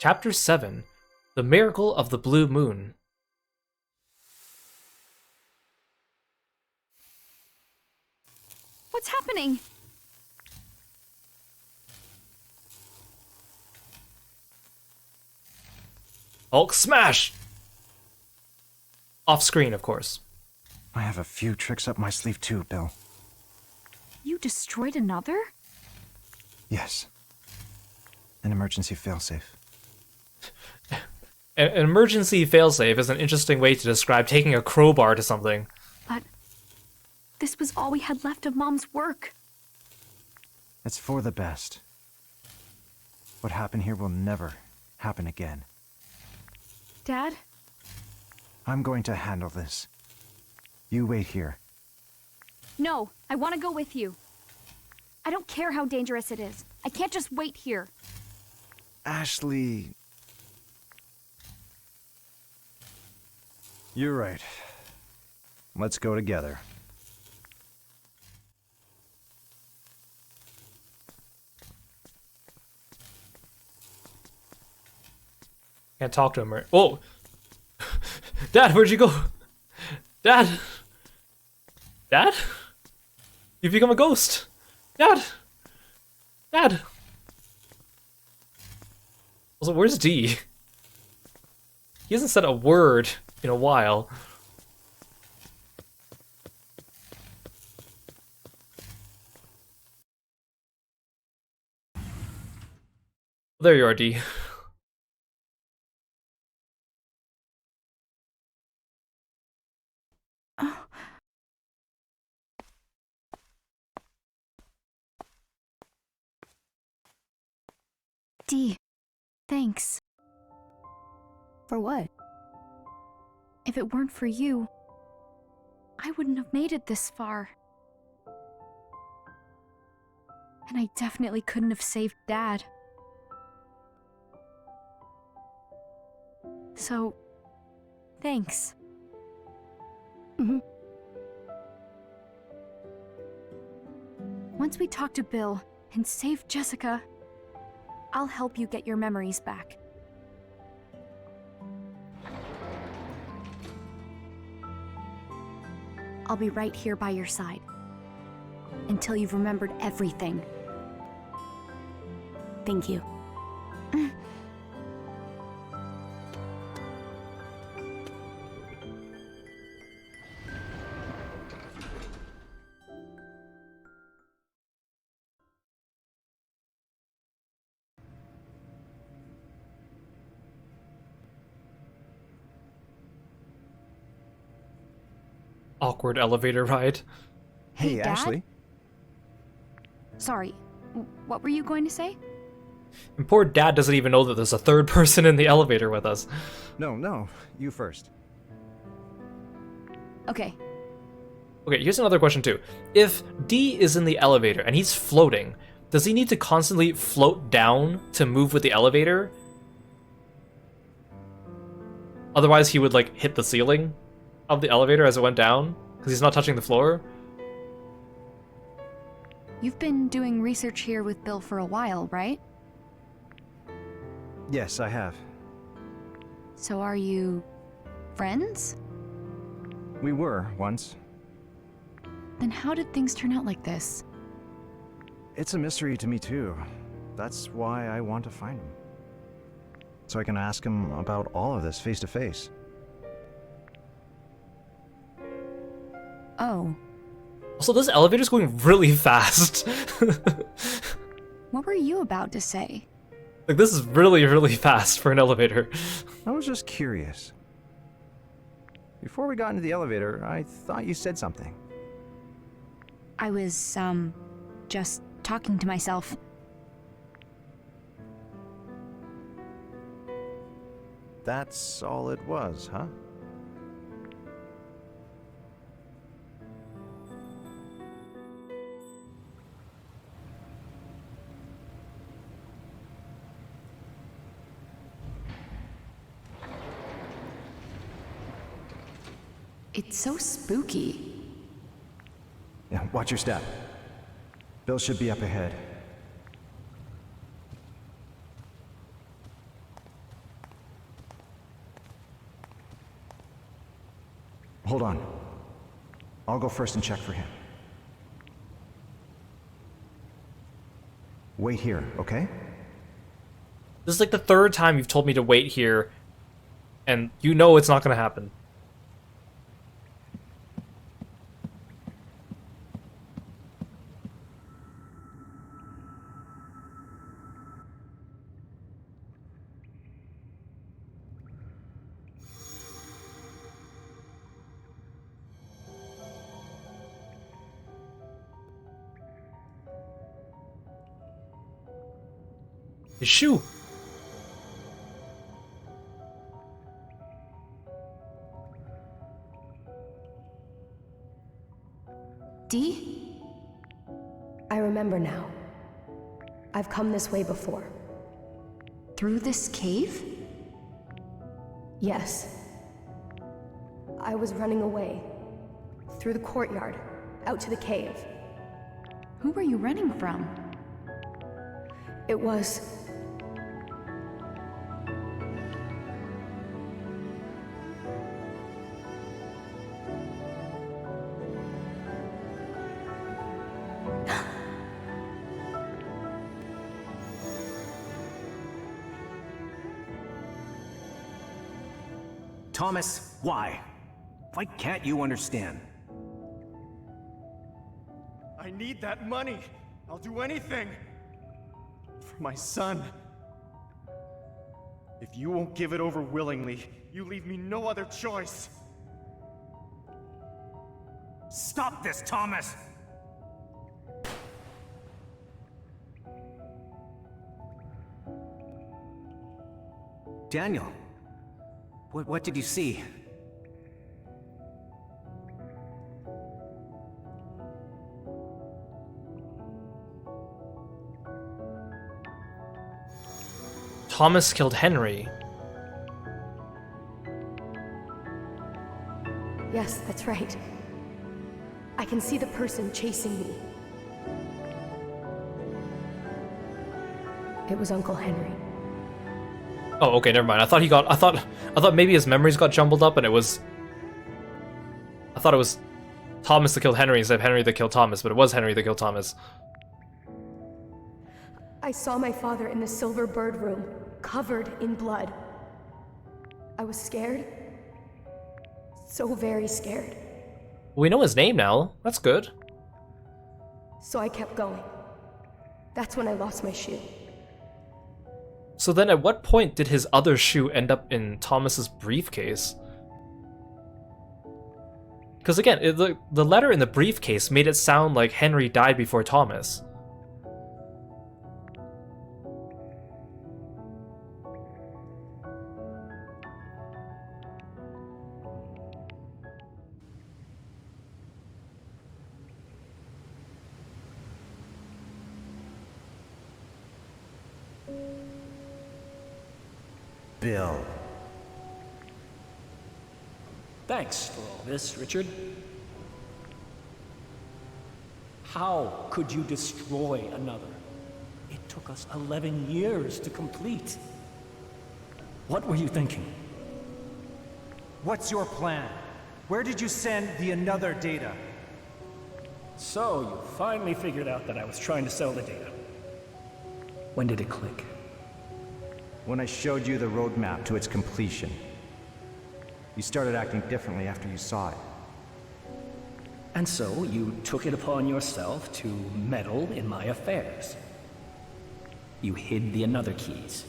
Chapter 7, The Miracle of the Blue Moon. What's happening? Hulk smash! Off screen, of course. I have a few tricks up my sleeve too, Bill. You destroyed another? Yes. An emergency failsafe. An emergency failsafe is an interesting way to describe taking a crowbar to something. But this was all we had left of Mom's work. It's for the best. What happened here will never happen again. Dad? I'm going to handle this. You wait here. No, I want to go with you. I don't care how dangerous it is. I can't just wait here. Ashley... You're right. Let's go together. Can't talk to him, right? Whoa! Dad, where'd you go? Dad! Dad? You've become a ghost! Dad! Dad! Also, where's D? He hasn't said a word in a while. There you are, D. Dee, thanks. For what? If it weren't for you, I wouldn't have made it this far. And I definitely couldn't have saved Dad. So, thanks. Once we talk to Bill and save Jessica, I'll help you get your memories back. I'll be right here by your side until you've remembered everything. Thank you. Awkward elevator ride. Hey, Dad? Ashley. Sorry, what were you going to say? And poor Dad doesn't even know that there's a third person in the elevator with us. No, you first. Okay, Okay, here's another question too. If D is in the elevator and he's floating, does he need to constantly float down to move with the elevator? Otherwise he would like hit the ceiling of the elevator as it went down, because he's not touching the floor. you've been doing research here with Bill for a while, right? Yes, I have. So are you friends? We were, once. Then how did things turn out like this? It's a mystery to me too. That's why I want to find him. So I can ask him about all of this face to face. Oh, Also, this elevator's going really fast. what were you about to say? Like, this is really, really fast for an elevator. I was just curious. Before we got into the elevator, I thought you said something. I was, just talking to myself. That's all it was, huh? It's so spooky. Yeah, watch your step. Bill should be up ahead. Hold on. I'll go first and check for him. Wait here, okay? This is like the third time you've told me to wait here, and you know it's not gonna happen. His shoe! D? I remember now. I've come this way before. Through this cave? Yes. I was running away. Through the courtyard, out to the cave. Who were you running from? It was... Thomas, why? Why can't you understand? I need that money. I'll do anything. For my son. If you won't give it over willingly, you leave me no other choice. Stop this, Thomas! Daniel, what did you see? Thomas killed Henry. Yes, that's right. I can see the person chasing me. It was Uncle Henry. Oh, okay, never mind. I thought maybe his memories got jumbled up and I thought it was Thomas that killed Henry instead of Henry that killed Thomas, but it was Henry that killed Thomas. I saw my father in the Silver Bird room, covered in blood. I was scared. So very scared. We know his name now. That's good. So I kept going. That's when I lost my shoe. So then at what point did his other shoe end up in Thomas's briefcase? Because again, the letter in the briefcase made it sound like Henry died before Thomas. Bill. Thanks for all this, Richard. How could you destroy another? It took us 11 years to complete. What were you thinking? What's your plan? Where did you send the another data? So, you finally figured out that I was trying to sell the data. When did it click? When I showed you the roadmap to its completion. You started acting differently after you saw it. And so, you took it upon yourself to meddle in my affairs. You hid the another keys.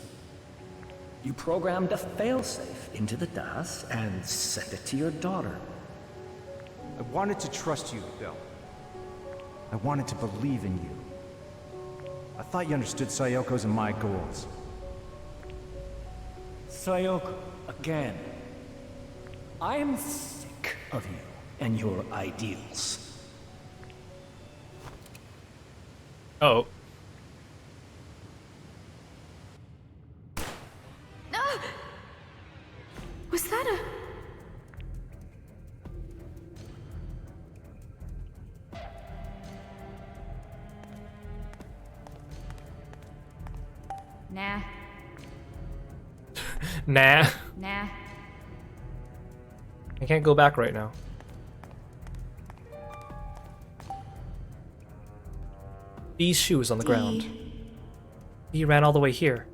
You programmed a failsafe into the DAS and sent it to your daughter. I wanted to trust you, Bill. I wanted to believe in you. I thought you understood Sayoko's and my goals. Sayoko, again. I am sick of you and your ideals. Oh. Was that a... Nah. Nah. Nah. I can't go back right now. B's shoes on the ground. Dee. B ran all the way here.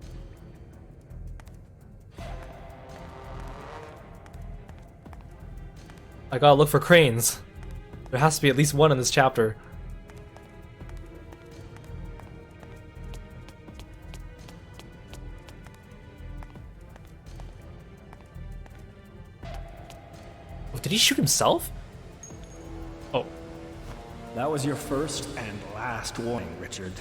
I gotta look for cranes. There has to be at least one in this chapter. Oh, did he shoot himself? Oh. That was your first and last warning, Richard.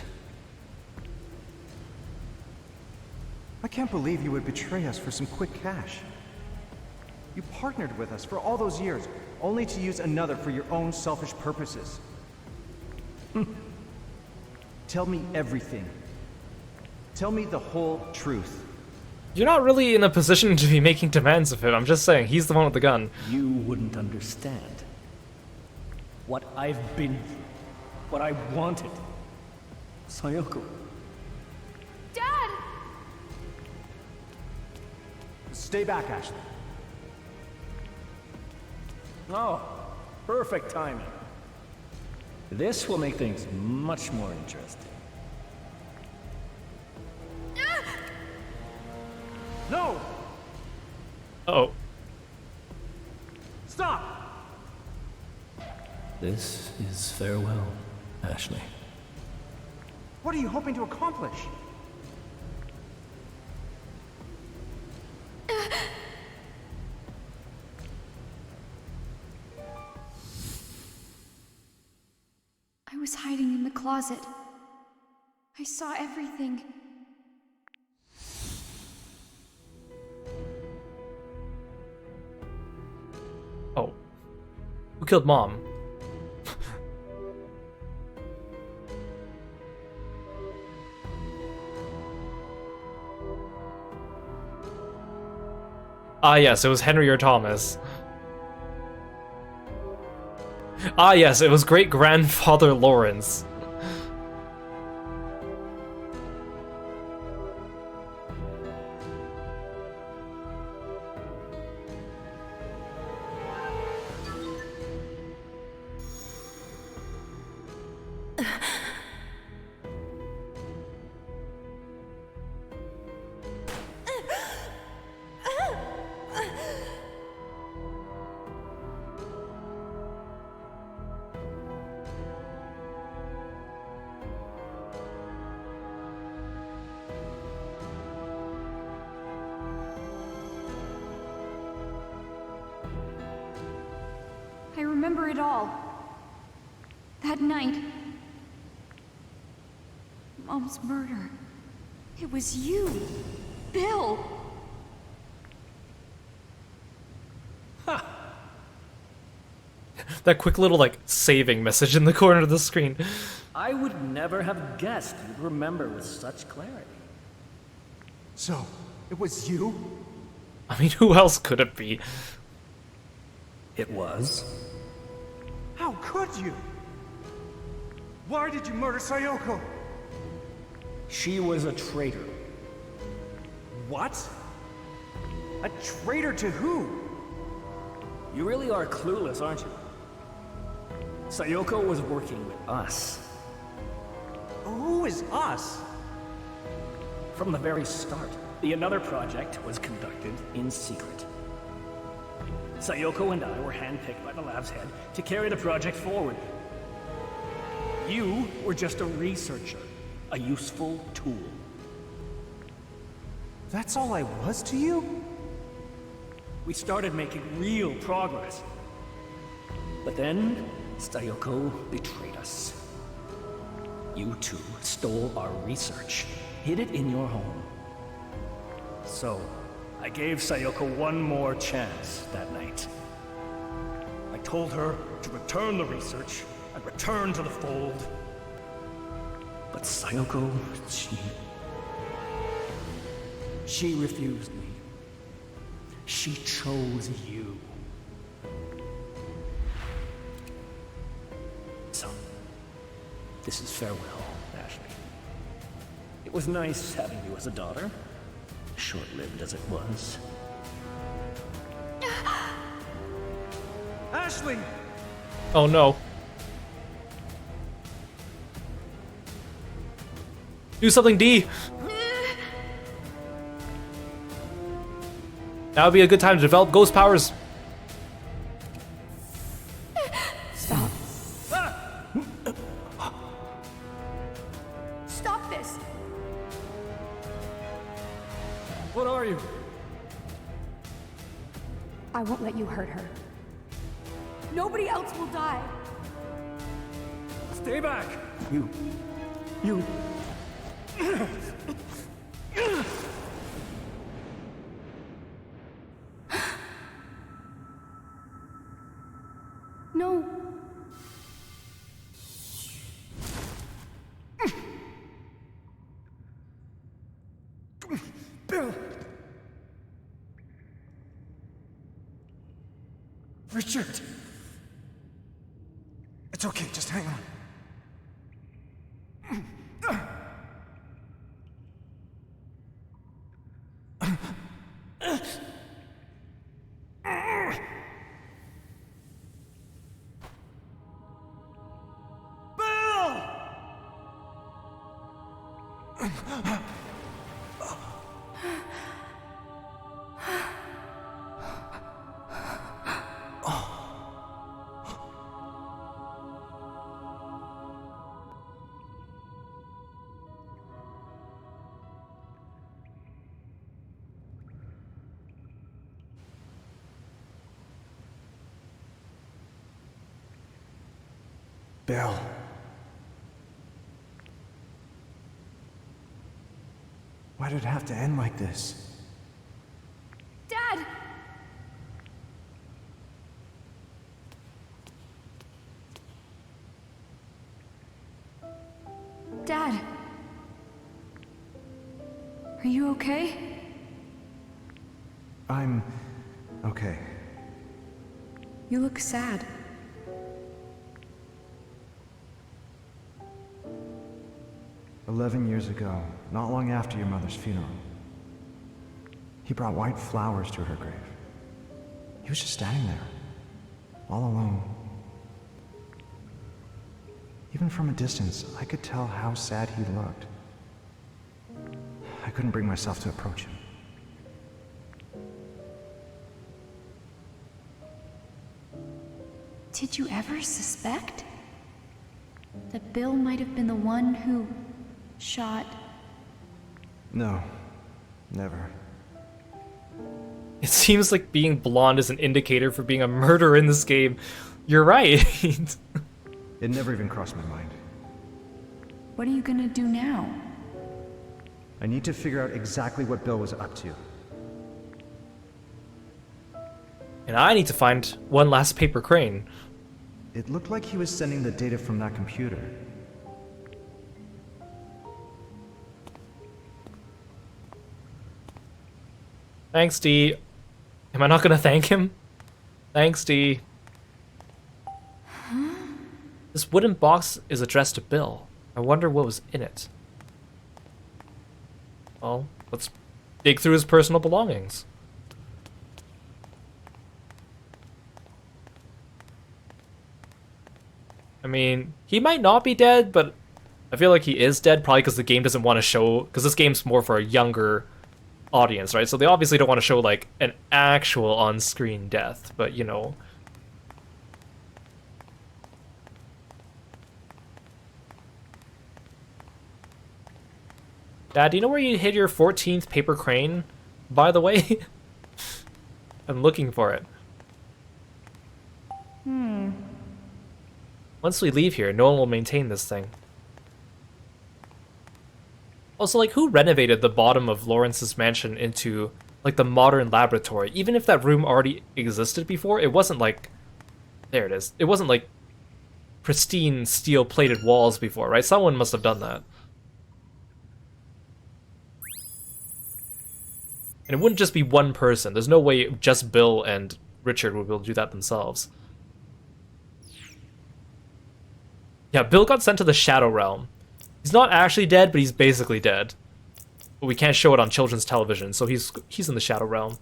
I can't believe you would betray us for some quick cash. You partnered with us for all those years, only to use another for your own selfish purposes. Tell me everything. Tell me the whole truth. You're not really in a position to be making demands of him. I'm just saying, he's the one with the gun. You wouldn't understand. What I've been through. What I wanted. Sayoko. Dad! Stay back, Ashley. Oh, perfect timing. This will make things much more interesting. No! Oh. Stop! This is farewell, Ashley. What are you hoping to accomplish? I was hiding in the closet. I saw everything. Oh. Who killed Mom? Ah, yes, it was Henry or Thomas. Ah, yes, it was great-grandfather Lawrence. I remember it all. That night. Mom's murder. It was you, Bill. That quick little, like, saving message in the corner of the screen. I would never have guessed you'd remember with such clarity. So, it was you? I mean, who else could it be? It was. How could you? Why did you murder Sayoko? She was a traitor. What? A traitor to who? You really are clueless, aren't you? Sayoko was working with us. Who is us? From the very start, the Another project was conducted in secret. Sayoko and I were handpicked by the lab's head to carry the project forward. You were just a researcher, a useful tool. That's all I was to you? We started making real progress. But then, Sayoko betrayed us. You two stole our research, hid it in your home. So, I gave Sayoko one more chance that night. I told her to return the research and return to the fold. But Sayoko, she refused me. She chose you. So, this is farewell, Ashley. It was nice having you as a daughter, short-lived as it was. Ashley! Oh no. Do something, D! That would be a good time to develop ghost powers. Stop. Stop this! What are you? I won't let you hurt her. Nobody else will die. Stay back! You... No. Bill! Richard! It's okay, just hang on. Bill. Why did it have to end like this? Dad! Dad! Are you okay? I'm okay. You look sad. "11 years ago, not long after your mother's funeral, he brought white flowers to her grave. He was just standing there, all alone. Even from a distance, I could tell how sad he looked. I couldn't bring myself to approach him. Did you ever suspect that Bill might have been the one who shot? No, never. It seems like being blonde is an indicator for being a murderer in this game. You're right. It never even crossed my mind. What are you gonna do now? I need to figure out exactly what Bill was up to. And I need to find one last paper crane. It looked like he was sending the data from that computer. Thanks, D. Am I not gonna thank him? Thanks, D. This wooden box is addressed to Bill. I wonder what was in it. Well, let's dig through his personal belongings. I mean, he might not be dead, but I feel like he is dead, probably because the game doesn't want to show, because this game's more for a younger audience, right? So they obviously don't want to show, like, an actual on-screen death, but, you know. Dad, do you know where you hid your 14th paper crane, by the way? I'm looking for it. Once we leave here, no one will maintain this thing. Also, like, who renovated the bottom of Lawrence's mansion into, like, the modern laboratory? Even if that room already existed before, it wasn't like... There it is. It wasn't, like, pristine steel-plated walls before, right? Someone must have done that. And it wouldn't just be one person. There's no way just Bill and Richard would be able to do that themselves. Yeah, Bill got sent to the Shadow Realm. He's not actually dead, but he's basically dead. But we can't show it on children's television, so he's in the Shadow Realm.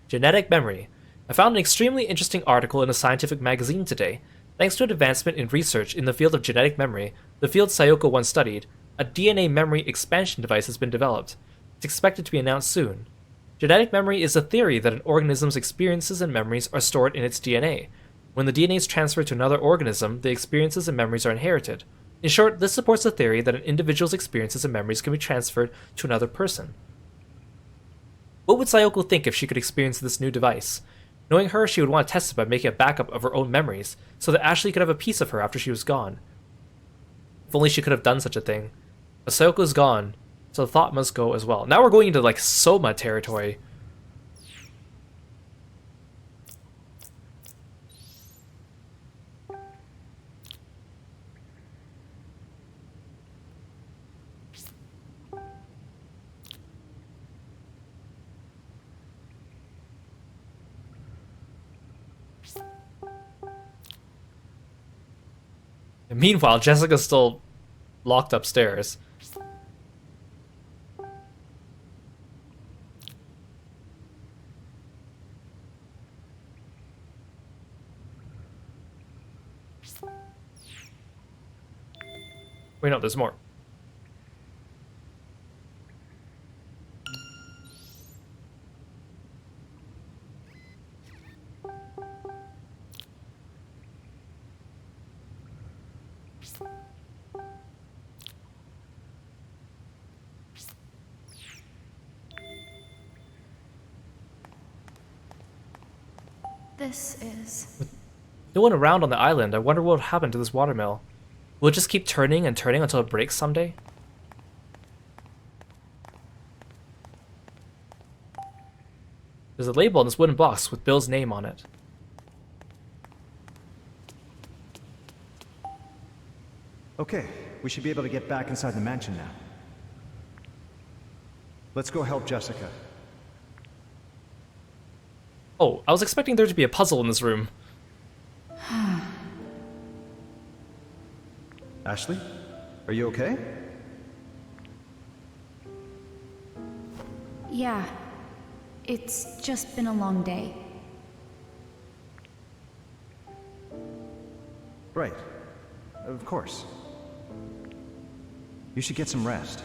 Genetic memory. I found an extremely interesting article in a scientific magazine today. Thanks to an advancement in research in the field of genetic memory, the field Sayoko once studied, a DNA memory expansion device has been developed. It's expected to be announced soon. Genetic memory is a theory that an organism's experiences and memories are stored in its DNA. When the DNA is transferred to another organism, the experiences and memories are inherited. In short, this supports the theory that an individual's experiences and memories can be transferred to another person. What would Sayoko think if she could experience this new device? Knowing her, she would want to test it by making a backup of her own memories, so that Ashley could have a piece of her after she was gone. If only she could have done such a thing. But Sayoko's gone, so the thought must go as well. Now we're going into like Soma territory. And meanwhile, Jessica's still locked upstairs. Wait, no, there's more. This is... No one around on the island. I wonder what will happen to this watermill. Will it just keep turning and turning until it breaks someday? There's a label on this wooden box with Bill's name on it. Okay, we should be able to get back inside the mansion now. Let's go help Jessica. Oh, I was expecting there to be a puzzle in this room. Ashley, are you okay? Yeah. It's just been a long day. Right. Of course. You should get some rest.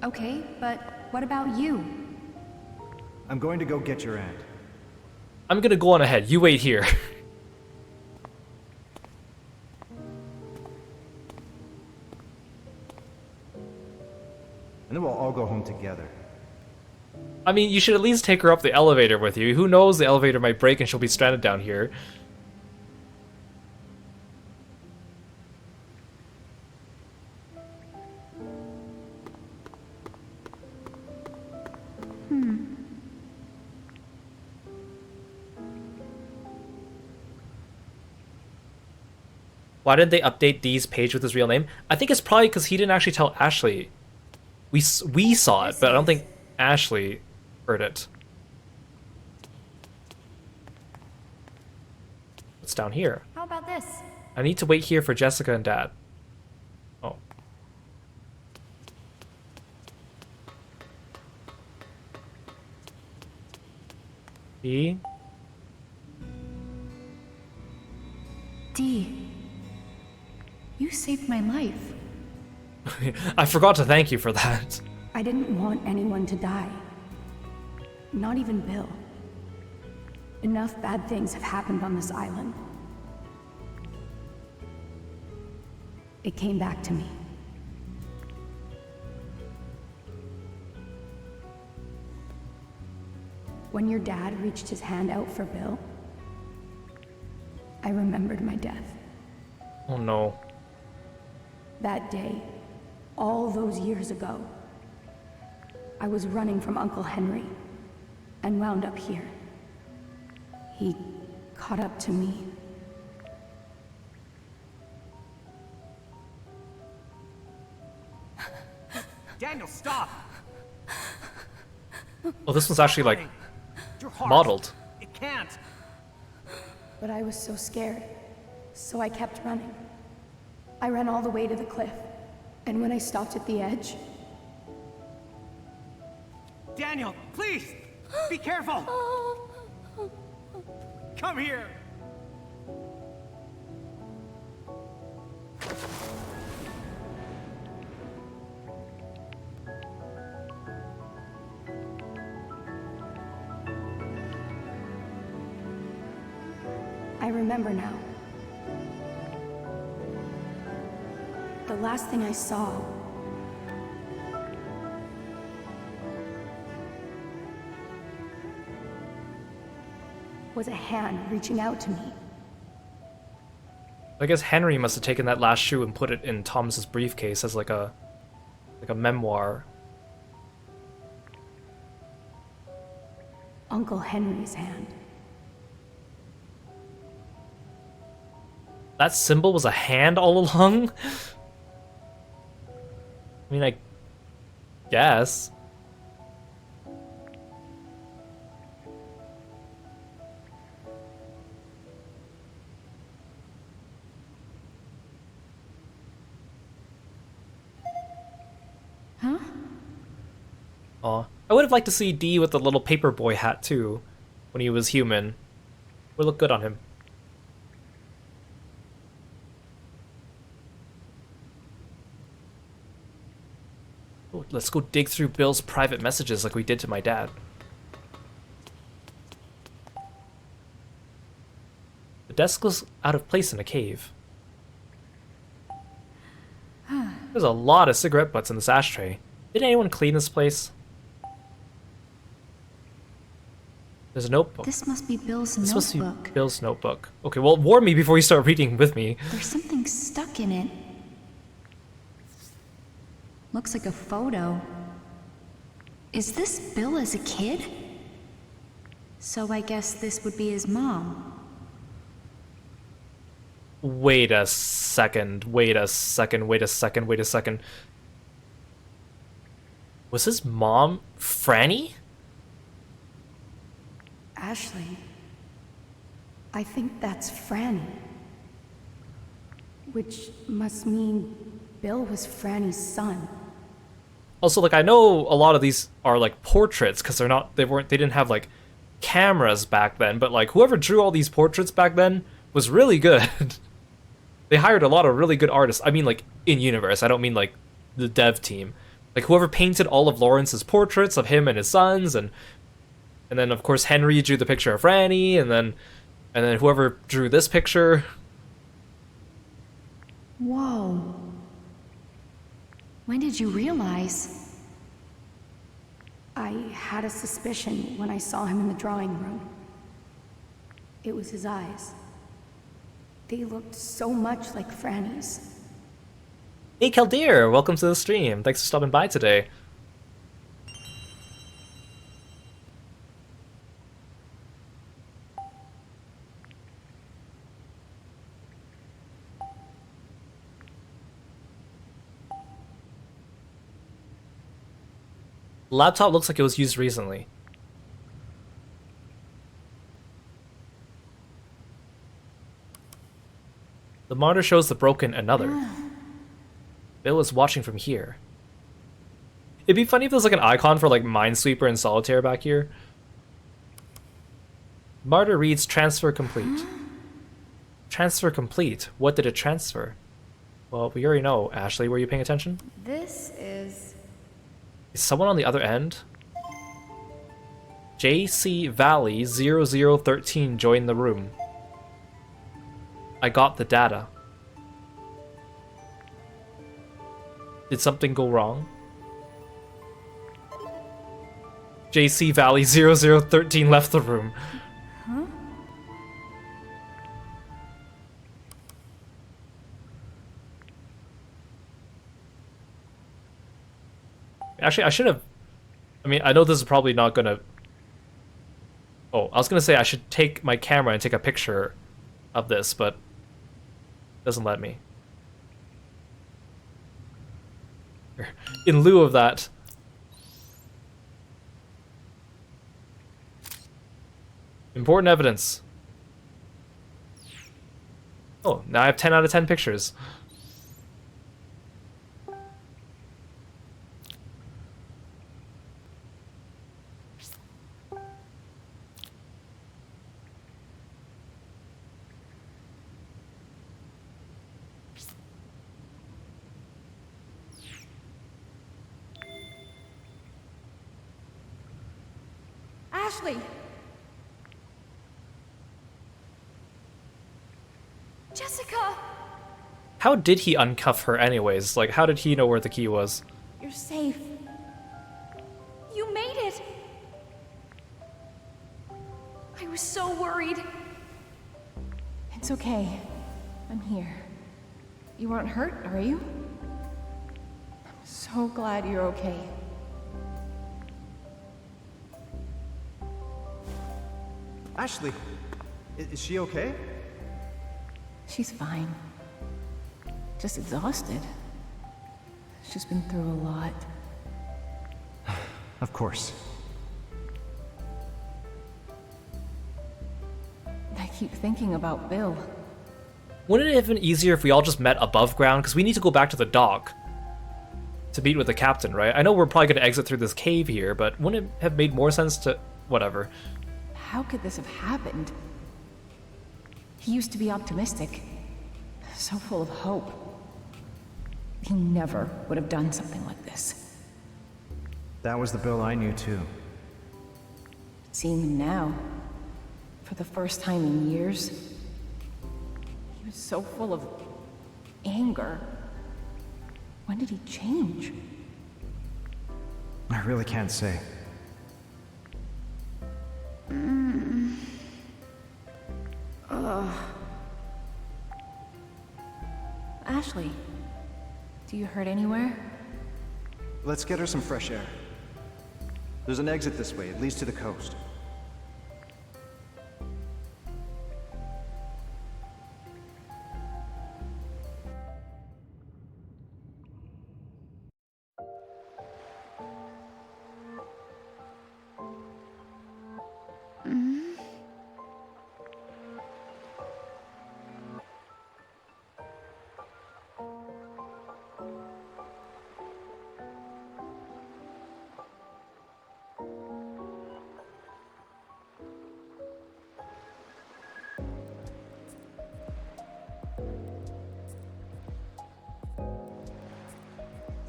Okay, but what about you? I'm going to go get your aunt. I'm gonna go on ahead. You wait here. And then we'll all go home together. I mean, you should at least take her up the elevator with you. Who knows, the elevator might break and she'll be stranded down here. Why didn't they update Dee's page with his real name? I think it's probably because he didn't actually tell Ashley. We saw it, but I don't think Ashley heard it. What's down here? How about this? I need to wait here for Jessica and Dad. Oh. Dee? Dee, you saved my life. I forgot to thank you for that. I didn't want anyone to die. Not even Bill. Enough bad things have happened on this island. It came back to me. When your dad reached his hand out for Bill, I remembered my death. Oh no. That day, all those years ago, I was running from Uncle Henry and wound up here. He caught up to me. Daniel, stop! Oh, this one's actually like Your heart. modeled. It can't. But I was so scared, so I kept running. I ran all the way to the cliff, and when I stopped at the edge... Daniel, please! Be careful! Come here! remember now. The last thing I saw was a hand reaching out to me. I guess Henry must have taken that last shoe and put it in Thomas's briefcase as like a memoir. Uncle Henry's hand. That symbol was a hand all along? I mean, I guess. Huh? Aw. I would have liked to see Dee with the little paperboy hat too, when he was human. Would look good on him. Oh, let's go dig through Bill's private messages like we did to my dad. The desk was out of place in a cave. There's a lot of cigarette butts in this ashtray. Did anyone clean this place? There's a notebook. This must be Bill's This must be notebook. Bill's notebook. Okay, well, warn me before you start reading with me. There's something stuck in it. Looks like a photo. Is this Bill as a kid? So I guess this would be his mom. Wait a second, wait a second, wait a second, wait a second. Was his mom Franny? Ashley. I think that's Franny. Which must mean Bill was Franny's son. Also, like, I know a lot of these are like portraits because they didn't have like cameras back then, but like whoever drew all these portraits back then was really good. They hired a lot of really good artists. I mean, like, in universe. I don't mean like the dev team. Like whoever painted all of Lawrence's portraits of him and his sons, and then of course Henry drew the picture of Franny, and then whoever drew this picture. Whoa. When did you realize? I had a suspicion when I saw him in the drawing room. It was his eyes. They looked so much like Franny's. Hey Keldeer, welcome to the stream. Thanks for stopping by today. Laptop looks like it was used recently. The monitor shows the broken another. Bill is watching from here. It'd be funny if there's like an icon for like Minesweeper and Solitaire back here. Monitor reads transfer complete. Transfer complete. What did it transfer? Well, we already know. Ashley, were you paying attention? This is... Is someone on the other end? JC Valley 0013 joined the room. I got the data. Did something go wrong? JC Valley 0013 left the room. Huh? Actually, I should have... I mean, I know this is probably not gonna... Oh, I was gonna say I should take my camera and take a picture of this, but it doesn't let me. In lieu of that... Important evidence. Oh, now I have 10 out of 10 pictures. Ashley! How did he uncuff her anyways? Like, how did he know where the key was? You're safe. You made it! I was so worried. It's okay. I'm here. You aren't hurt, are you? I'm so glad you're okay. Ashley, is she okay? She's fine. Just exhausted. She's been through a lot. Of course. I keep thinking about Bill. Wouldn't it have been easier if we all just met above ground? Because we need to go back to the dock to meet with the captain, right? I know we're probably going to exit through this cave here, but wouldn't it have made more sense to... Whatever. How could this have happened? He used to be optimistic. So full of hope. He never would have done something like this. That was the Bill I knew too. Seeing him now, for the first time in years, he was so full of anger. When did he change? I really can't say. Ashley, do you hurt anywhere? Let's get her some fresh air. There's an exit this way. It leads to the coast.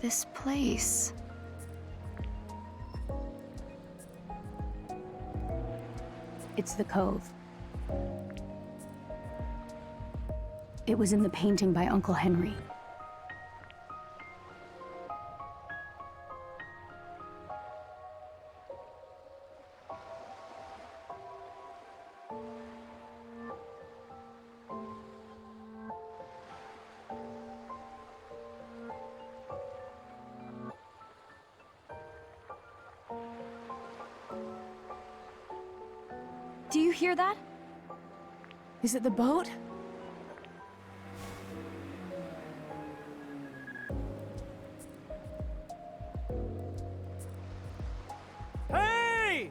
This place. It's the cove. It was in the painting by Uncle Henry. Do you hear that? Is it the boat? Hey!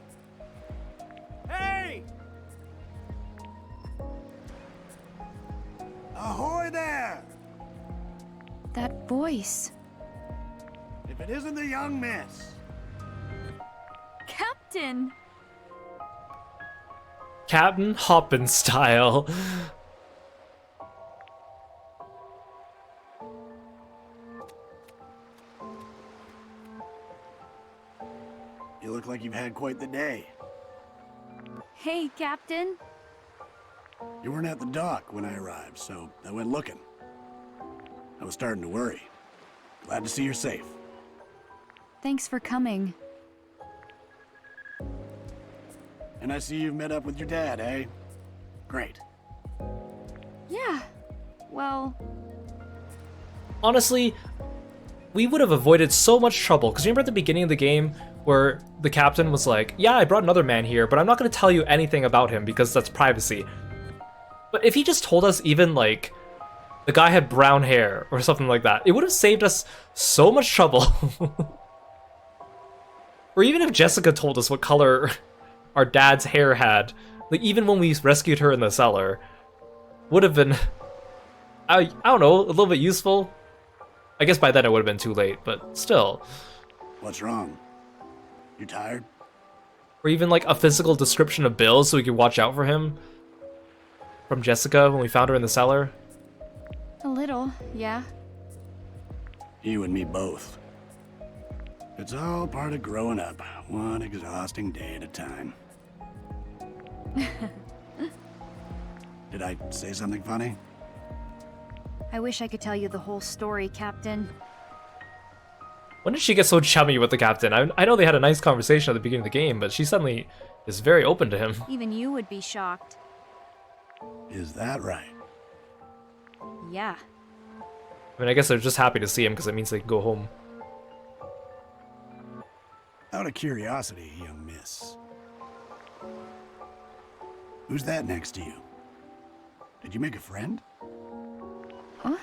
Hey! Ahoy there! That voice. If it isn't the young miss. Captain! Captain Hoppin style. You look like you've had quite the day. Hey, Captain. You weren't at the dock when I arrived, so I went looking. I was starting to worry. Glad to see you're safe. Thanks for coming. And I see you've met up with your dad, eh? Great. Yeah. Well, Honestly, we would have avoided so much trouble, because remember at the beginning of the game where the captain was like, yeah, I brought another man here, but I'm not going to tell you anything about him because that's privacy. But if he just told us even, like, the guy had brown hair or something like that, it would have saved us so much trouble. Or even if Jessica told us what color our dad's hair had, like even when we rescued her in the cellar, would have been, I don't know, a little bit useful. I guess by then it would have been too late, but still. What's wrong? You tired? Or even like a physical description of Bill so we could watch out for him from Jessica when we found her in the cellar. a little, yeah. You and me both. It's all part of growing up, one exhausting day at a time. Did I say something funny? I wish I could tell you the whole story, Captain. When did she get so chummy with the captain? I know they had a nice conversation at the beginning of the game, but she suddenly is very open to him. Even you would be shocked. Is that right? Yeah. I mean, I guess they're just happy to see him because it means they can go home. Out of curiosity, young miss. Who's that next to you? Did you make a friend? Huh?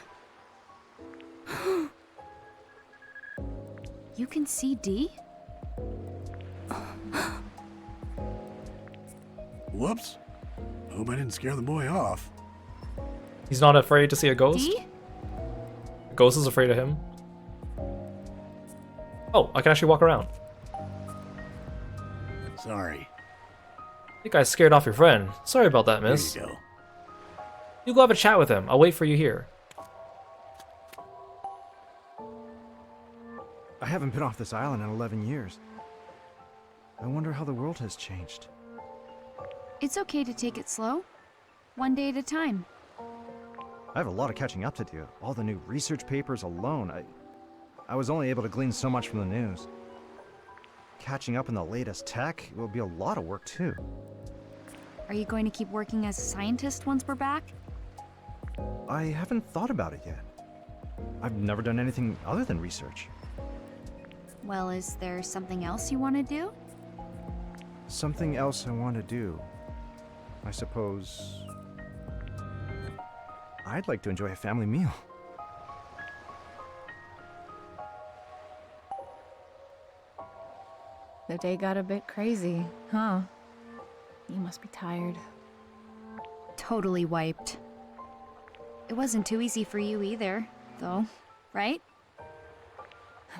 You can see D? Whoops. Hope I didn't scare the boy off. He's not afraid to see a ghost? D? A ghost is afraid of him. Oh, I can actually walk around. Sorry. I think I scared off your friend. Sorry about that, miss. There you go. You go have a chat with him. I'll wait for you here. I haven't been off this island in 11 years. I wonder how the world has changed. It's okay to take it slow. One day at a time. I have a lot of catching up to do. All the new research papers alone. I was only able to glean so much from the news. Catching up on the latest tech will be a lot of work too. Are you going to keep working as a scientist once we're back? I haven't thought about it yet. I've never done anything other than research. Well, is there something else you want to do? Something else I want to do. I suppose... I'd like to enjoy a family meal. The day got a bit crazy, huh? You must be tired. Totally wiped. It wasn't too easy for you either, though, right?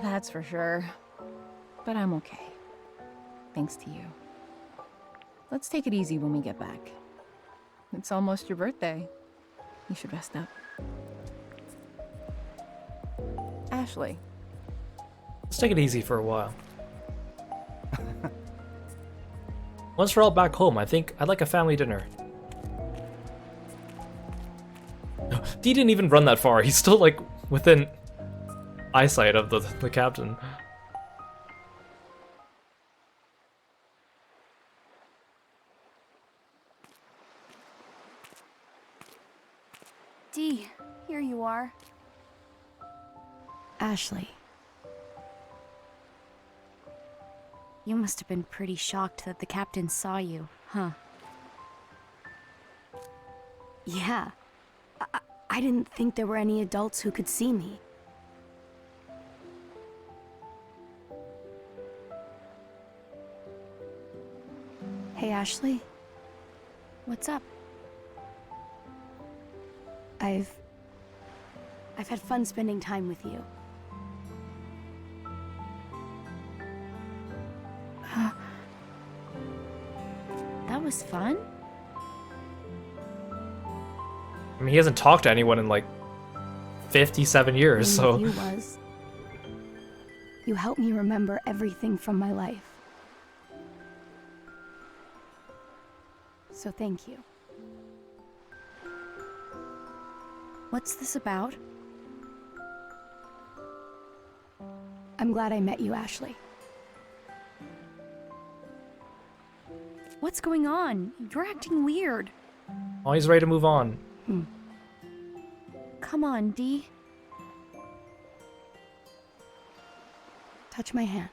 That's for sure. But I'm okay. Thanks to you. Let's take it easy when we get back. It's almost your birthday. You should rest up. Ashley. Let's take it easy for a while. Once we're all back home, I think I'd like a family dinner. D didn't even run that far. He's still like within eyesight of the captain. D, here you are. Ashley. You must have been pretty shocked that the captain saw you, huh? Yeah. I didn't think there were any adults who could see me. Hey, Ashley. What's up? I've had fun spending time with you. That was fun? I mean, he hasn't talked to anyone in like 57 years, so... You was. You helped me remember everything from my life. So thank you. What's this about? I'm glad I met you, Ashley. What's going on? You're acting weird. Oh, he's ready to move on. Come on, D. Touch my hand.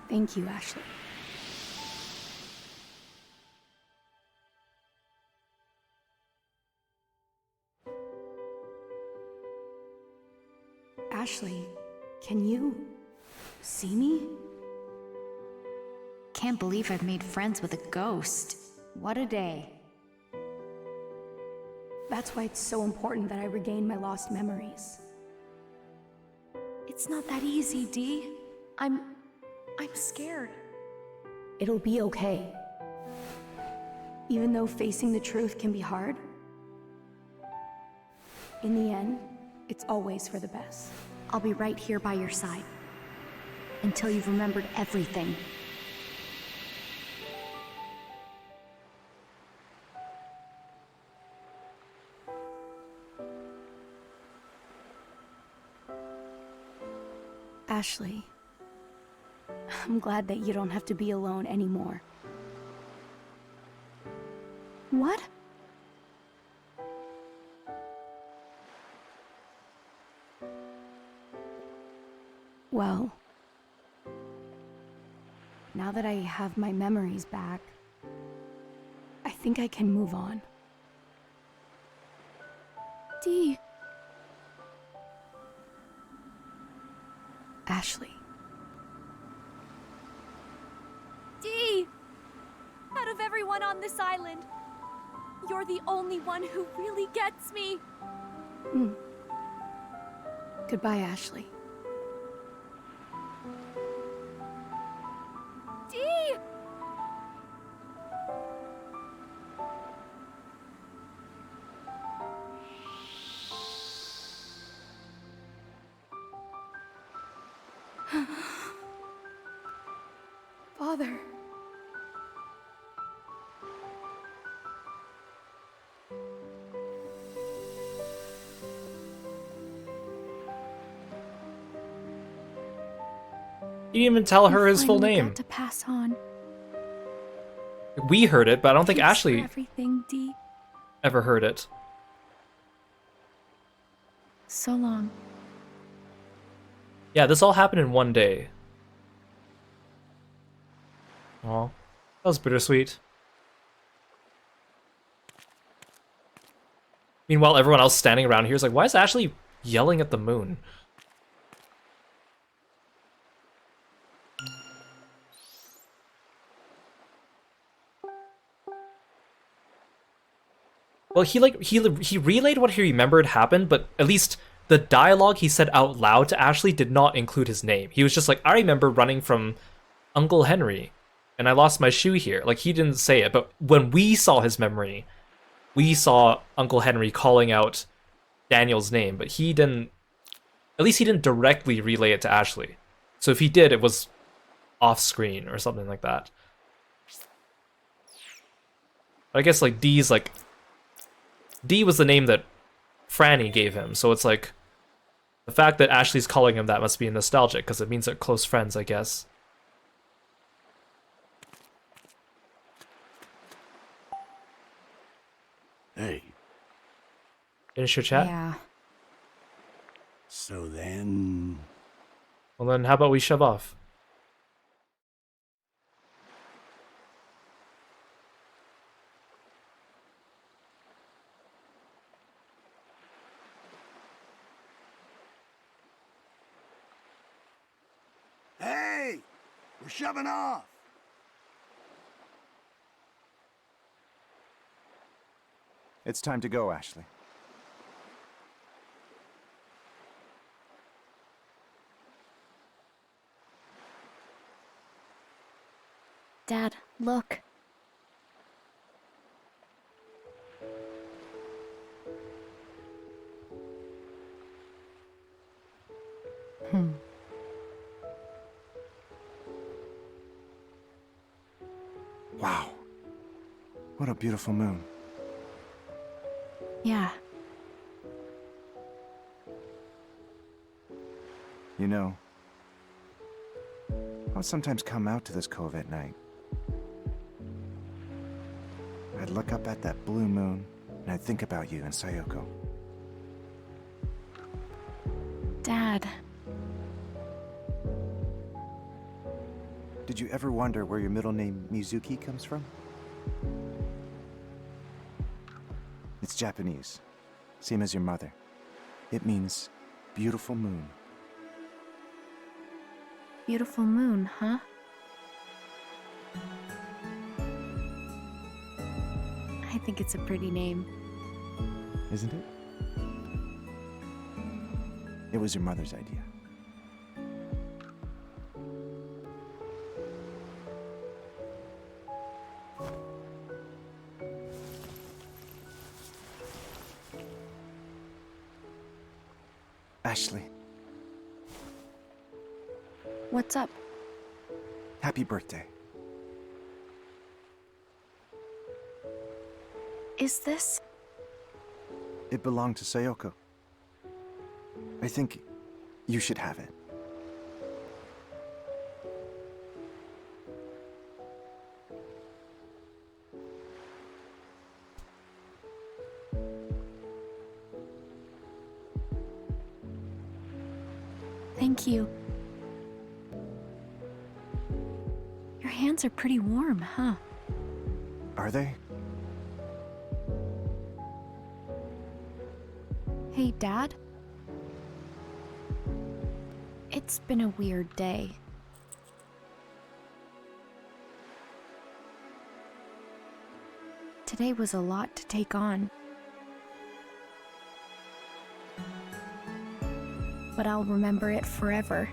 Thank you, Ashley. Ashley, can you see me? Can't believe I've made friends with a ghost. What a day. That's why it's so important that I regain my lost memories. It's not that easy, D. I'm scared. It'll be okay. Even though facing the truth can be hard, In the end, it's always for the best. I'll be right here by your side. Until you've remembered everything. Ashley, I'm glad that you don't have to be alone anymore. What? Well, now that I have my memories back, I think I can move on. Dee. Ashley. Dee! Out of everyone on this island, you're the only one who really gets me. Goodbye, Ashley. Dee! Father. He didn't even tell her his full Finally name. got to pass on. We heard it, but I don't think Thanks for Ashley everything, Dee. ever heard it. So long. Yeah, this all happened in one day. Aw, that was bittersweet. Meanwhile, everyone else standing around here is like, why is Ashley yelling at the moon? Well, he relayed what he remembered happened, but at least the dialogue he said out loud to Ashley did not include his name. He was just like, I remember running from Uncle Henry, and I lost my shoe here. Like, he didn't say it, but when we saw his memory, we saw Uncle Henry calling out Daniel's name, but he didn't, at least he didn't directly relay it to Ashley. So if he did, it was off screen or something like that. But I guess like D's like, D was the name that Franny gave him, so it's like, the fact that Ashley's calling him that must be nostalgic, because it means they're close friends, I guess. Hey, Finish your chat? Yeah. so then... Well then, how about we shove off? Hey! We're shoving off! It's time to go, Ashley. Dad, look. Wow. What a beautiful moon. Yeah. You know, I would sometimes come out to this cove at night. I'd look up at that blue moon, and I'd think about you and Sayoko. Dad. Did you ever wonder where your middle name Mizuki comes from? It's Japanese, same as your mother. It means beautiful moon. Beautiful moon, huh? I think it's a pretty name. Isn't it? It was your mother's idea. Ashley, What's up? happy birthday. Is this... It belonged to Sayoko. I think you should have it. Thank you. Your hands are pretty warm, huh? Are they? Hey, Dad? It's been a weird day. Today was a lot to take on. But I'll remember it forever.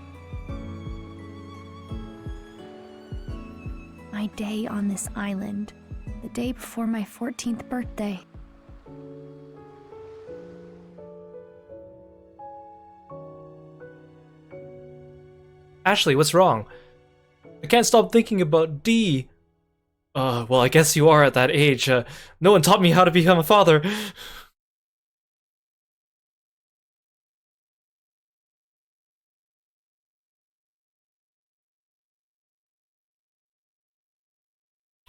My day on this island, the day before my 14th birthday. Ashley, what's wrong? I can't stop thinking about D. Well, I guess you are at that age. No one taught me how to become a father.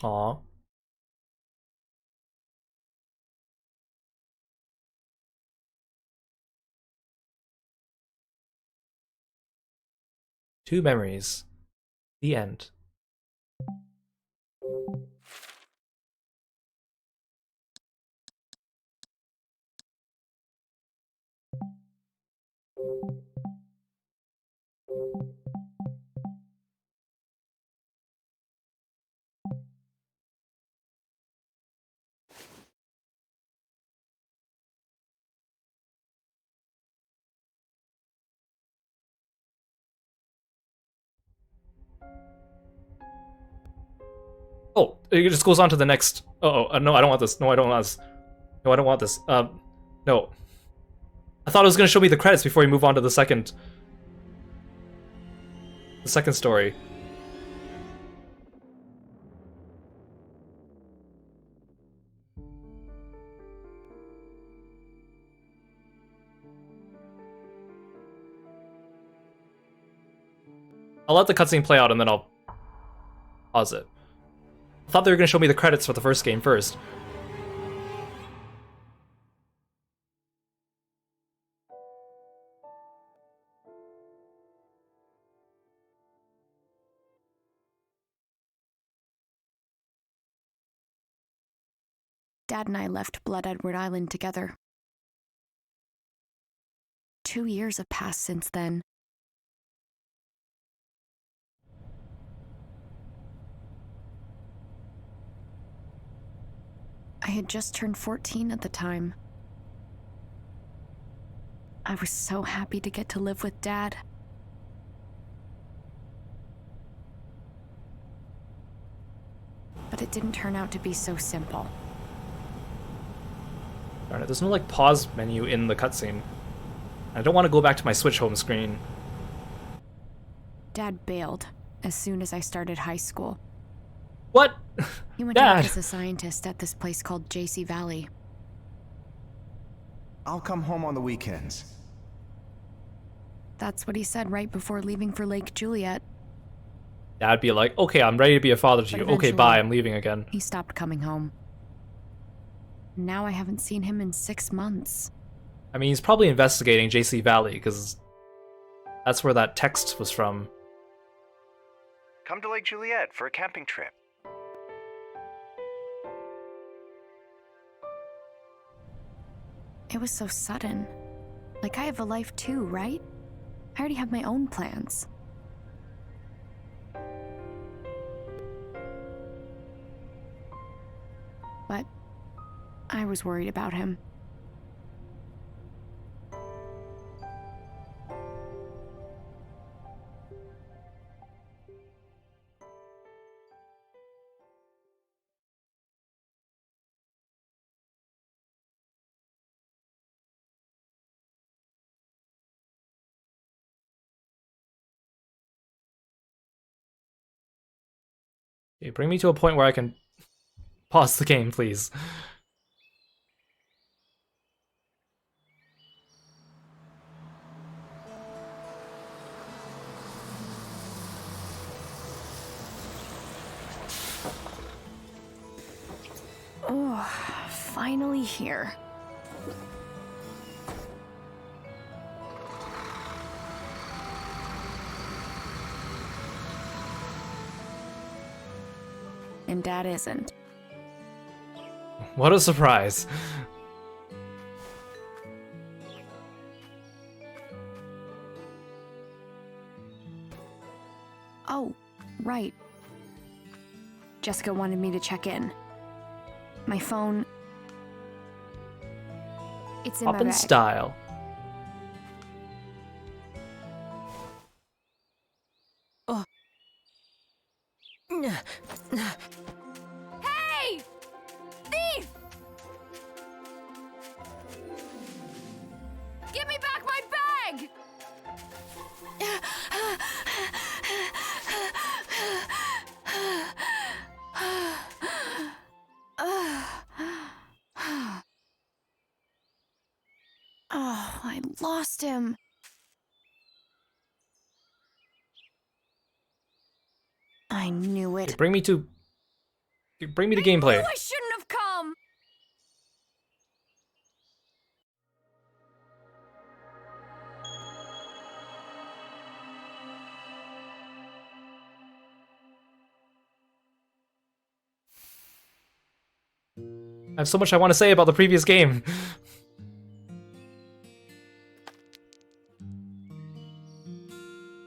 Aw. Two memories. The end. Oh, it just goes on to the next. No, I don't want this. No, I don't want this. No, I don't want this. No. I thought it was gonna show me the credits before you move on to the second story. I'll let the cutscene play out and then I'll pause it. I thought they were gonna show me the credits for the first game first. Dad and I left Blood Edward Island together. 2 years have passed since then. I had just turned 14 at the time. I was so happy to get to live with Dad. But it didn't turn out to be so simple. Darn it, there's no like pause menu in the cutscene. I don't want to go back to my Switch home screen. Dad bailed as soon as I started high school. What? He went to Dad! work as a scientist at this place called JC Valley. I'll come home on the weekends. That's what he said right before leaving for Lake Juliet. Dad'd be like, okay, I'm ready to be a father to But you. Okay, eventually- bye, I'm leaving again. He stopped coming home. Now I haven't seen him in 6 months. I mean, he's probably investigating JC Valley, because that's where that text was from. Come to Lake Juliet for a camping trip. It was so sudden. Like, I have a life too, right? I already have my own plans. But I was worried about him. Okay, bring me to a point where I can pause the game, please. Oh, finally here. And Dad isn't. What a surprise. Oh, right. Jessica wanted me to check in. My phone... It's in Up my in bag. style. Hey! Thief! Give me back my bag! Oh, I lost him. I knew it. Okay, bring me to gameplay. I shouldn't have come! I have so much I want to say about the previous game.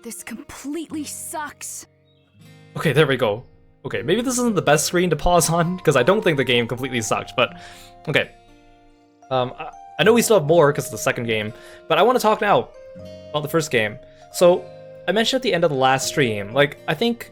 This completely sucks. Okay, there we go. Okay, maybe this isn't the best screen to pause on, because I don't think the game completely sucked, but... Okay. I know we still have more, because of the second game, but I want to talk now about the first game. So, I mentioned at the end of the last stream, like, I think...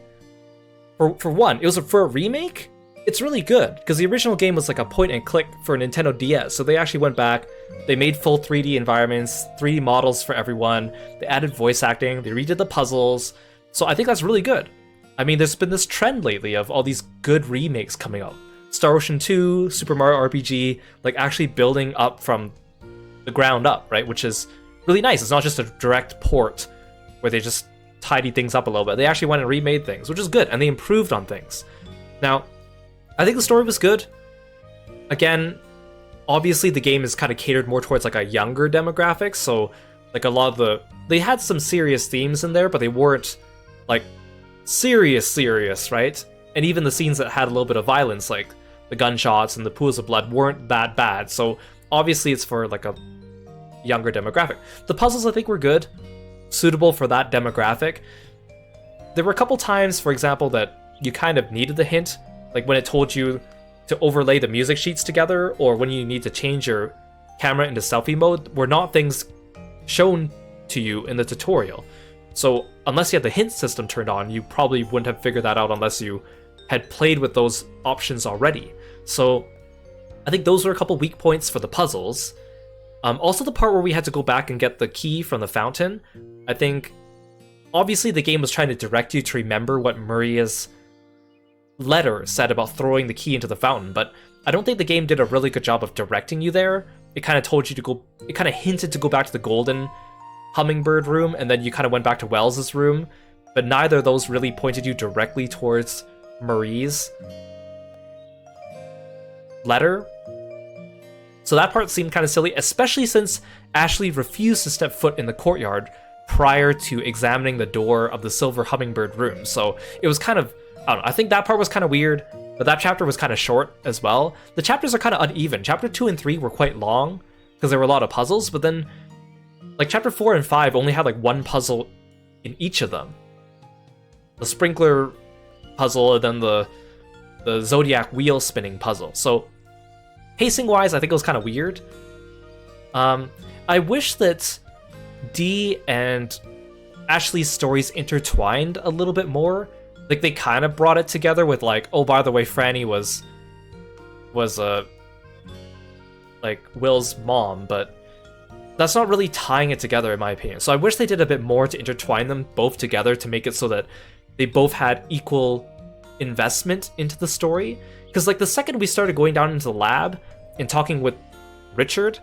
For one, it was for a remake? It's really good, because the original game was like a point-and-click for Nintendo DS, so they actually went back, they made full 3D environments, 3D models for everyone, they added voice acting, they redid the puzzles, so I think that's really good. I mean, there's been this trend lately of all these good remakes coming out. Star Ocean 2, Super Mario RPG, like actually building up from the ground up, right? Which is really nice. It's not just a direct port where they just tidy things up a little bit. They actually went and remade things, which is good, and they improved on things. Now, I think the story was good. Again, obviously the game is kind of catered more towards like a younger demographic, so like a lot of they had some serious themes in there, but they weren't like serious, right? And even the scenes that had a little bit of violence, like the gunshots and the pools of blood, weren't that bad. So obviously it's for like a younger demographic. The puzzles I think were good, suitable for that demographic. There were a couple times, for example, that you kind of needed the hint, like when it told you to overlay the music sheets together, or when you need to change your camera into selfie mode, were not things shown to you in the tutorial. So unless you had the hint system turned on, you probably wouldn't have figured that out unless you had played with those options already. So I think those were a couple weak points for the puzzles. Also the part where we had to go back and get the key from the fountain, I think obviously the game was trying to direct you to remember what Maria's letter said about throwing the key into the fountain, but I don't think the game did a really good job of directing you there. It kind of told you to go, it kind of hinted to go back to the golden hummingbird room, and then you kind of went back to Wells's room, but neither of those really pointed you directly towards Marie's letter. So that part seemed kind of silly, especially since Ashley refused to step foot in the courtyard prior to examining the door of the silver hummingbird room. So it was kind of, I don't know, I think that part was kind of weird, but that chapter was kind of short as well. The chapters are kind of uneven. Chapter 2 and 3 were quite long, because there were a lot of puzzles, but then like chapter 4 and 5 only had like one puzzle in each of them. The sprinkler puzzle and then the zodiac wheel spinning puzzle. So pacing wise, I think it was kind of weird. I wish that Dee and Ashley's stories intertwined a little bit more. Like they kind of brought it together with like, oh, by the way, Franny was like Will's mom, but that's not really tying it together in my opinion. So I wish they did a bit more to intertwine them both together to make it so that they both had equal investment into the story. Because like the second we started going down into the lab and talking with Richard,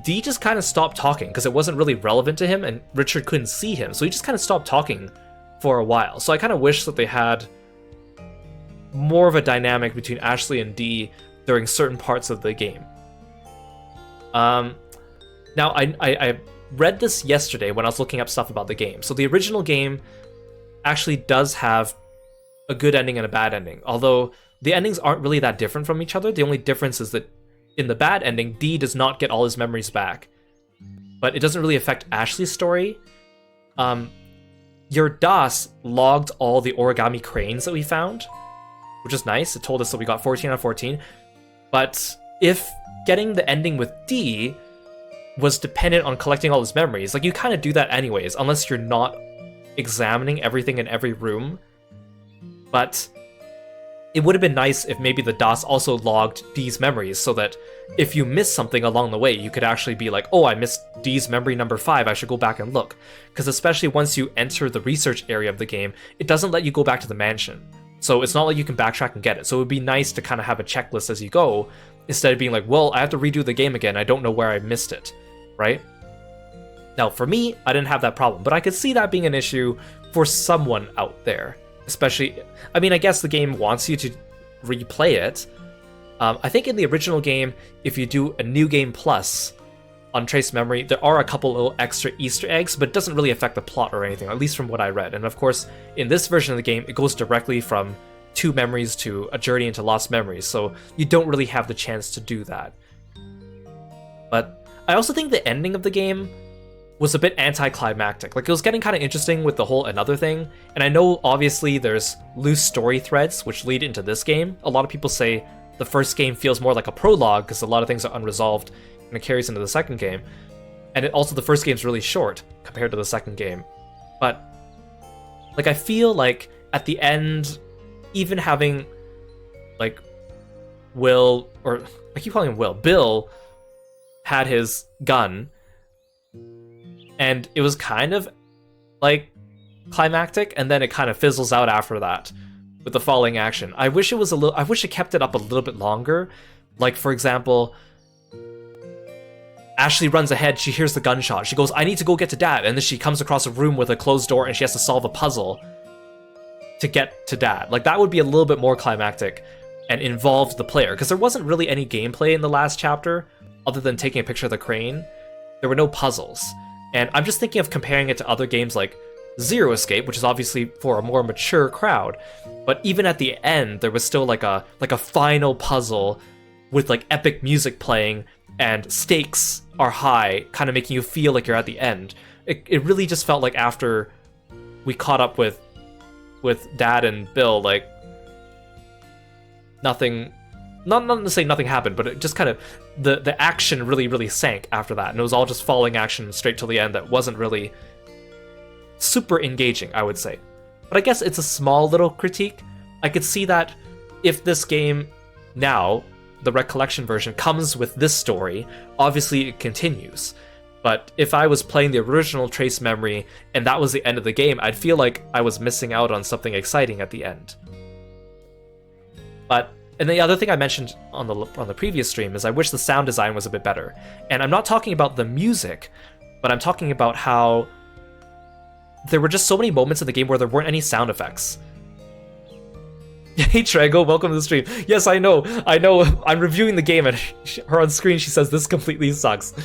Dee just kind of stopped talking because it wasn't really relevant to him and Richard couldn't see him. So he just kind of stopped talking for a while. So I kind of wish that they had more of a dynamic between Ashley and Dee during certain parts of the game. Now, I read this yesterday when I was looking up stuff about the game. So the original game actually does have a good ending and a bad ending, although the endings aren't really that different from each other. The only difference is that in the bad ending, Dee does not get all his memories back, but it doesn't really affect Ashley's story. Your DOS logged all the origami cranes that we found, which is nice. It told us that we got 14 out of 14, but if getting the ending with Dee was dependent on collecting all his memories, like you kind of do that anyways, unless you're not examining everything in every room. But it would have been nice if maybe the DOS also logged Dee's memories so that if you miss something along the way, you could actually be like, oh, I missed Dee's memory number 5, I should go back and look. Because especially once you enter the research area of the game, it doesn't let you go back to the mansion. So it's not like you can backtrack and get it. So it would be nice to kind of have a checklist as you go, instead of being like, well, I have to redo the game again, I don't know where I missed it, right? Now, for me, I didn't have that problem, but I could see that being an issue for someone out there. Especially, I mean, I guess the game wants you to replay it. I think in the original game, if you do a New Game Plus on Trace Memory, there are a couple little extra Easter eggs, but it doesn't really affect the plot or anything, at least from what I read. And of course, in this version of the game, it goes directly from 2 memories to a journey into lost memories, so you don't really have the chance to do that. But I also think the ending of the game was a bit anticlimactic. Like, it was getting kind of interesting with the whole another thing, and I know obviously there's loose story threads which lead into this game. A lot of people say the first game feels more like a prologue because a lot of things are unresolved and it carries into the second game. And also the first game's really short compared to the second game. But like, I feel like at the end, even having like Will, or I keep calling him Will, Bill had his gun, and it was kind of like climactic, and then it kind of fizzles out after that with the falling action. I wish it kept it up a little bit longer. Like, for example, Ashley runs ahead, she hears the gunshot, she goes, I need to go get to Dad, and then she comes across a room with a closed door and she has to solve a puzzle to get to Dad. Like, that would be a little bit more climactic and involved the player, because there wasn't really any gameplay in the last chapter other than taking a picture of the crane. There were no puzzles. And I'm just thinking of comparing it to other games like Zero Escape, which is obviously for a more mature crowd. But even at the end, there was still like a final puzzle with like epic music playing and stakes are high, kind of making you feel like you're at the end. It really just felt like after we caught up with Dad and Bill, like nothing. Not to say nothing happened, but it just kind of, the action really sank after that, and it was all just falling action straight till the end that wasn't really super engaging, I would say. But I guess it's a small little critique. I could see that if this game now, the Recollection version, comes with this story, obviously it continues. But if I was playing the original Trace Memory and that was the end of the game, I'd feel like I was missing out on something exciting at the end. And the other thing I mentioned on the previous stream is I wish the sound design was a bit better. And I'm not talking about the music, but I'm talking about how there were just so many moments in the game where there weren't any sound effects. Hey Trego, welcome to the stream. Yes, I know. I'm reviewing the game, and her on screen she says this completely sucks.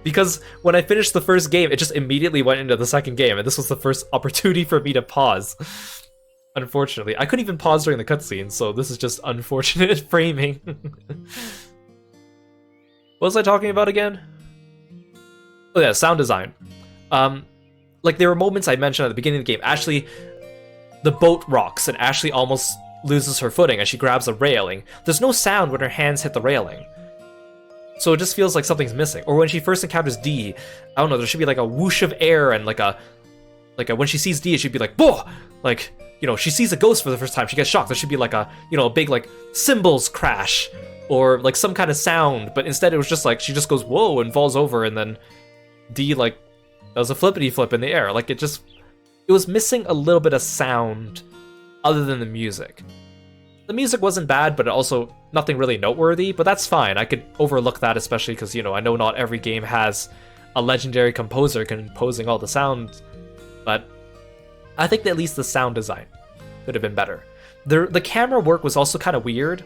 Because when I finished the first game, it just immediately went into the second game, and this was the first opportunity for me to pause. Unfortunately, I couldn't even pause during the cutscene, so this is just unfortunate framing. What was I talking about again? Oh yeah, sound design. Like, there were moments I mentioned at the beginning of the game. Ashley, the boat rocks, and Ashley almost loses her footing as she grabs a railing. There's no sound when her hands hit the railing. So it just feels like something's missing. Or when she first encounters Dee, I don't know, there should be like a whoosh of air and like a when she sees Dee, it should be like, "Boah!" Like, you know, she sees a ghost for the first time, she gets shocked. There should be like a, you know, a big like cymbals crash or like some kind of sound, but instead it was just like she just goes whoa and falls over, and then Dee like does a flippity flip in the air. Like, it was missing a little bit of sound other than the music. The music wasn't bad, but also nothing really noteworthy, but that's fine. I could overlook that, especially because, you know, I know not every game has a legendary composer composing all the sound, but I think that at least the sound design could have been better. The camera work was also kind of weird.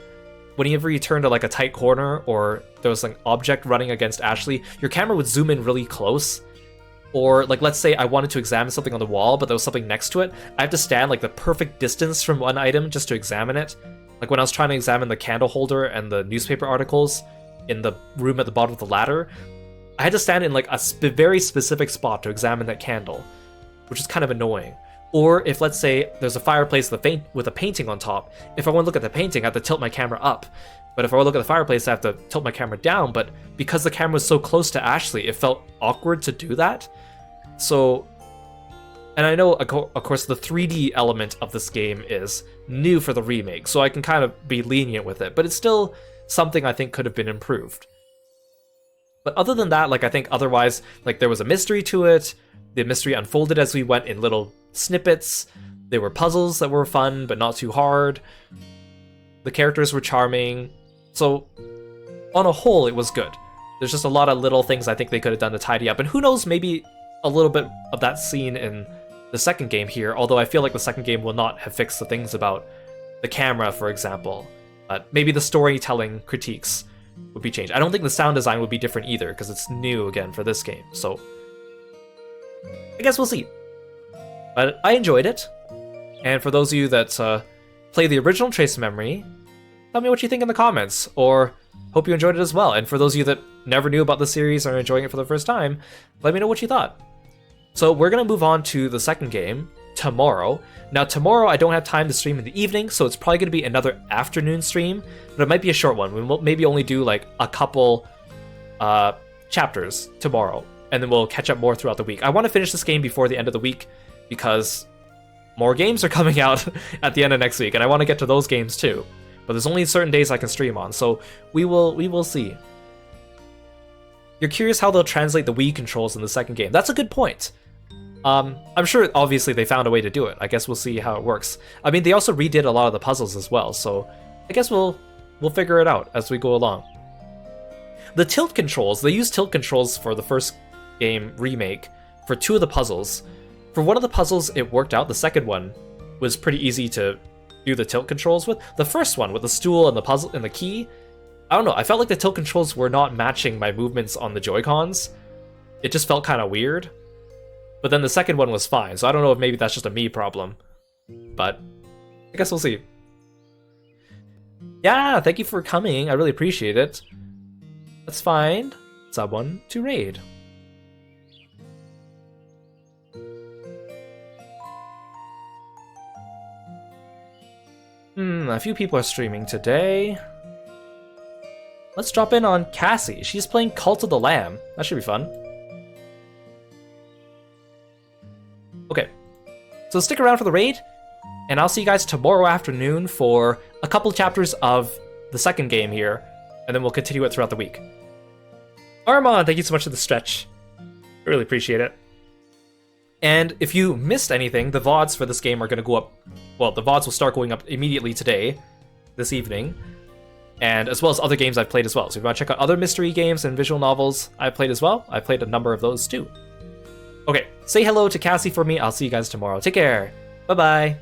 Whenever you turn to like a tight corner or there was an object running against Ashley, your camera would zoom in really close. Or like, let's say I wanted to examine something on the wall, but there was something next to it. I have to stand like the perfect distance from one item just to examine it. Like when I was trying to examine the candle holder and the newspaper articles in the room at the bottom of the ladder, I had to stand in like a very specific spot to examine that candle, which is kind of annoying. Or if, let's say, there's a fireplace with a painting on top, if I want to look at the painting, I have to tilt my camera up. But if I want to look at the fireplace, I have to tilt my camera down. But because the camera was so close to Ashley, it felt awkward to do that. So, and I know, of course, the 3D element of this game is new for the remake, so I can kind of be lenient with it. But it's still something I think could have been improved. But other than that, like, I think otherwise, like, there was a mystery to it. The mystery unfolded as we went in little snippets. There were puzzles that were fun, but not too hard. The characters were charming. So, on a whole, it was good. There's just a lot of little things I think they could have done to tidy up. And who knows, maybe a little bit of that scene in the second game here, although I feel like the second game will not have fixed the things about the camera, for example. But maybe the storytelling critiques would be changed. I don't think the sound design would be different either, because it's new again for this game. So, I guess we'll see. But I enjoyed it. And for those of you that play the original Trace of Memory, tell me what you think in the comments, or hope you enjoyed it as well. And for those of you that never knew about the series or are enjoying it for the first time, let me know what you thought. So we're going to move on to the second game tomorrow. Now tomorrow I don't have time to stream in the evening, so it's probably going to be another afternoon stream, but it might be a short one. We will maybe only do like a couple chapters tomorrow, and then we'll catch up more throughout the week. I want to finish this game before the end of the week, because more games are coming out at the end of next week, and I want to get to those games too. But there's only certain days I can stream on, so we will see. You're curious how they'll translate the Wii controls in the second game. That's a good point. I'm sure obviously they found a way to do it. I guess we'll see how it works. I mean, they also redid a lot of the puzzles as well, so I guess we'll figure it out as we go along. The tilt controls, they used tilt controls for the first game remake for two of the puzzles. For one of the puzzles, it worked out. The second one was pretty easy to do the tilt controls with. The first one with the stool and the puzzle and the key, I don't know, I felt like the tilt controls were not matching my movements on the Joy-Cons. It just felt kind of weird. But then the second one was fine, so I don't know if maybe that's just a me problem. But I guess we'll see. Yeah, thank you for coming. I really appreciate it. Let's find someone to raid. A few people are streaming today. Let's drop in on Cassie. She's playing Cult of the Lamb. That should be fun. Okay, so stick around for the raid, and I'll see you guys tomorrow afternoon for a couple chapters of the second game here, and then we'll continue it throughout the week. Armand, thank you so much for the stretch. I really appreciate it. And if you missed anything, the VODs for this game are going to go up. Well, the VODs will start going up immediately today, this evening, and as well as other games I've played as well. So if you want to check out other mystery games and visual novels I've played as well, I've played a number of those too. Okay, say hello to Cassie for me. I'll see you guys tomorrow. Take care. Bye-bye.